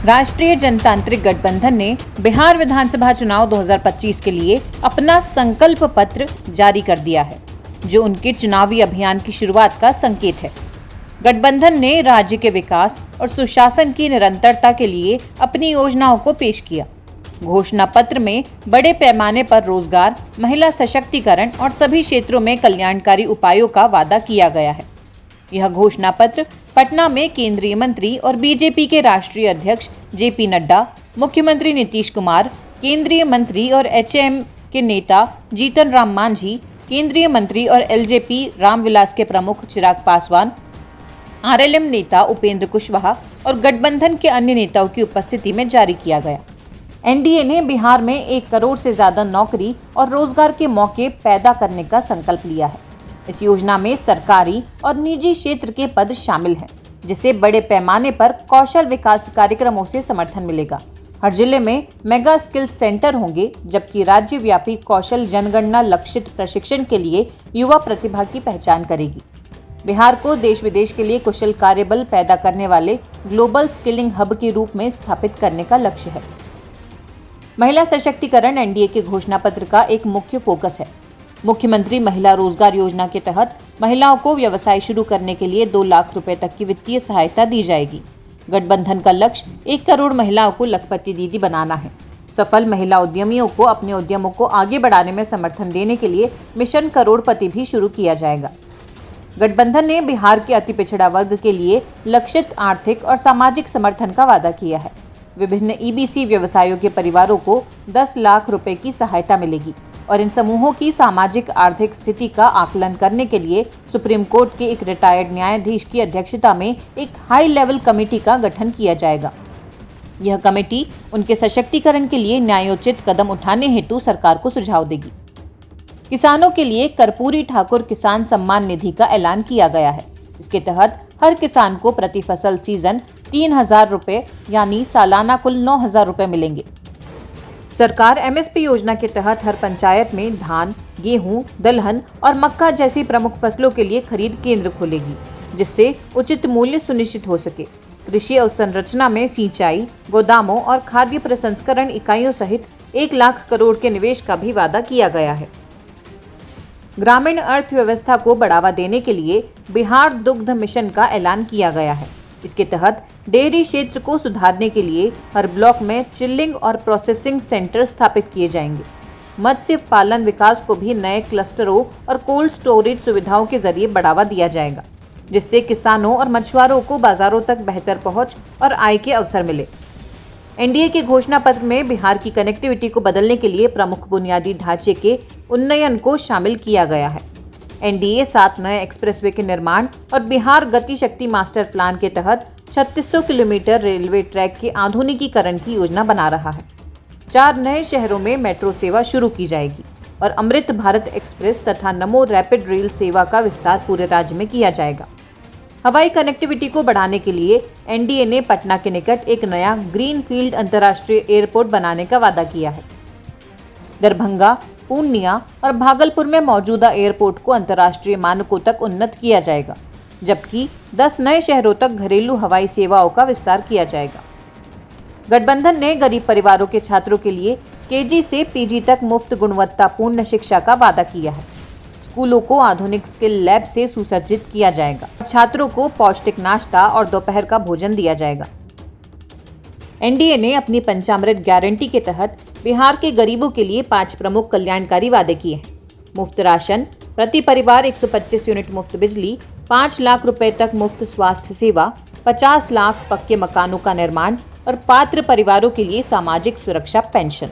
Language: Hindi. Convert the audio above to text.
राष्ट्रीय जनतांत्रिक गठबंधन ने बिहार विधानसभा चुनाव 2025 के लिए अपना संकल्प पत्र जारी कर दिया है, जो उनके चुनावी अभियान की शुरुआत का संकेत है। गठबंधन ने राज्य के विकास और सुशासन की निरंतरता के लिए अपनी योजनाओं को पेश किया। घोषणा पत्र में बड़े पैमाने पर रोजगार, महिला सशक्तिकरण और सभी क्षेत्रों में कल्याणकारी उपायों का वादा किया गया है। यह घोषणा पत्र पटना में केंद्रीय मंत्री और बीजेपी के राष्ट्रीय अध्यक्ष जेपी नड्डा, मुख्यमंत्री नीतीश कुमार, केंद्रीय मंत्री और एचएम के नेता जीतन राम मांझी, केंद्रीय मंत्री और एलजेपी रामविलास के प्रमुख चिराग पासवान, आरएलएम नेता उपेंद्र कुशवाहा और गठबंधन के अन्य नेताओं की उपस्थिति में जारी किया गया। एनडीए ने बिहार में 1 करोड़ से ज्यादा नौकरी और रोजगार के मौके पैदा करने का संकल्प लिया है। इस योजना में सरकारी और निजी क्षेत्र के पद शामिल हैं, जिसे बड़े पैमाने पर कौशल विकास कार्यक्रमों से समर्थन मिलेगा। हर जिले में मेगा स्किल सेंटर होंगे, जबकि राज्यव्यापी कौशल जनगणना लक्षित प्रशिक्षण के लिए युवा प्रतिभा की पहचान करेगी। बिहार को देश विदेश के लिए कुशल कार्यबल पैदा करने वाले ग्लोबल स्किलिंग हब के रूप में स्थापित करने का लक्ष्य है। महिला सशक्तिकरण एनडीए के घोषणा पत्र का एक मुख्य फोकस है। मुख्यमंत्री महिला रोजगार योजना के तहत महिलाओं को व्यवसाय शुरू करने के लिए 2 लाख रुपए तक की वित्तीय सहायता दी जाएगी। गठबंधन का लक्ष्य 1 करोड़ महिलाओं को लखपति दीदी बनाना है। सफल महिला उद्यमियों को अपने उद्यमों को आगे बढ़ाने में समर्थन देने के लिए मिशन करोड़पति भी शुरू किया जाएगा। गठबंधन ने बिहार के अति पिछड़ा वर्ग के लिए लक्षित आर्थिक और सामाजिक समर्थन का वादा किया है। विभिन्न ईबीसी व्यवसायों के परिवारों को 10 लाख रुपए की सहायता मिलेगी और इन समूहों की सामाजिक आर्थिक स्थिति का आकलन करने के लिए सुप्रीम कोर्ट के एक रिटायर्ड न्यायाधीश की अध्यक्षता में एक हाई लेवल कमेटी का गठन किया जाएगा। यह कमेटी उनके सशक्तिकरण के लिए न्यायोचित कदम उठाने हेतु सरकार को सुझाव देगी। किसानों के लिए कर्पूरी ठाकुर किसान सम्मान निधि का ऐलान किया गया है। इसके तहत हर किसान को प्रति फसल सीजन 3,000 रुपए यानी सालाना कुल 9,000 रुपए मिलेंगे। सरकार एमएसपी योजना के तहत हर पंचायत में धान, गेहूं, दलहन और मक्का जैसी प्रमुख फसलों के लिए खरीद केंद्र खोलेगी, जिससे उचित मूल्य सुनिश्चित हो सके। कृषि अवसंरचना में सिंचाई, गोदामों और खाद्य प्रसंस्करण इकाइयों सहित 1 लाख करोड़ के निवेश का भी वादा किया गया है। ग्रामीण अर्थव्यवस्था को बढ़ावा देने के लिए बिहार दुग्ध मिशन का ऐलान किया गया है। इसके तहत डेयरी क्षेत्र को सुधारने के लिए हर ब्लॉक में चिल्लिंग और प्रोसेसिंग सेंटर स्थापित किए जाएंगे। मत्स्य पालन विकास को भी नए क्लस्टरों और कोल्ड स्टोरेज सुविधाओं के जरिए बढ़ावा दिया जाएगा, जिससे किसानों और मछुआरों को बाजारों तक बेहतर पहुंच और आय के अवसर मिले। एनडीए के घोषणा पत्र में बिहार की कनेक्टिविटी को बदलने के लिए प्रमुख बुनियादी ढांचे के उन्नयन को शामिल किया गया है। एनडीए 7 नए एक्सप्रेसवे के निर्माण और बिहार गति शक्ति मास्टर प्लान के तहत 3600 किलोमीटर रेलवे ट्रैक के आधुनिकीकरण की योजना बना रहा है। 4 नए शहरों में मेट्रो सेवा शुरू की जाएगी और अमृत भारत एक्सप्रेस तथा नमो रैपिड रेल सेवा का विस्तार पूरे राज्य में किया जाएगा। हवाई कनेक्टिविटी को बढ़ाने के लिए एनडीए ने पटना के निकट एक नया ग्रीनफील्ड अंतर्राष्ट्रीय एयरपोर्ट बनाने का वादा किया है। दरभंगा, पूर्णिया और भागलपुर में मौजूदा एयरपोर्ट को अंतर्राष्ट्रीय मानकों तक उन्नत किया जाएगा, जबकि 10 नए शहरों तक घरेलू हवाई सेवाओं का विस्तार किया जाएगा। गठबंधन ने गरीब परिवारों के छात्रों के लिए केजी से पीजी तक मुफ्त गुणवत्तापूर्ण शिक्षा का वादा किया है। स्कूलों को आधुनिक स्किल लैब से सुसज्जित किया जाएगा। छात्रों को पौष्टिक नाश्ता और दोपहर का भोजन दिया जाएगा। एनडीए ने अपनी पंचामृत गारंटी के तहत बिहार के गरीबों के लिए 5 प्रमुख कल्याणकारी वादे किए हैं। मुफ्त राशन, प्रति परिवार 125 यूनिट मुफ्त बिजली, 5 लाख रुपए तक मुफ्त स्वास्थ्य सेवा, 50 लाख पक्के मकानों का निर्माण और पात्र परिवारों के लिए सामाजिक सुरक्षा पेंशन।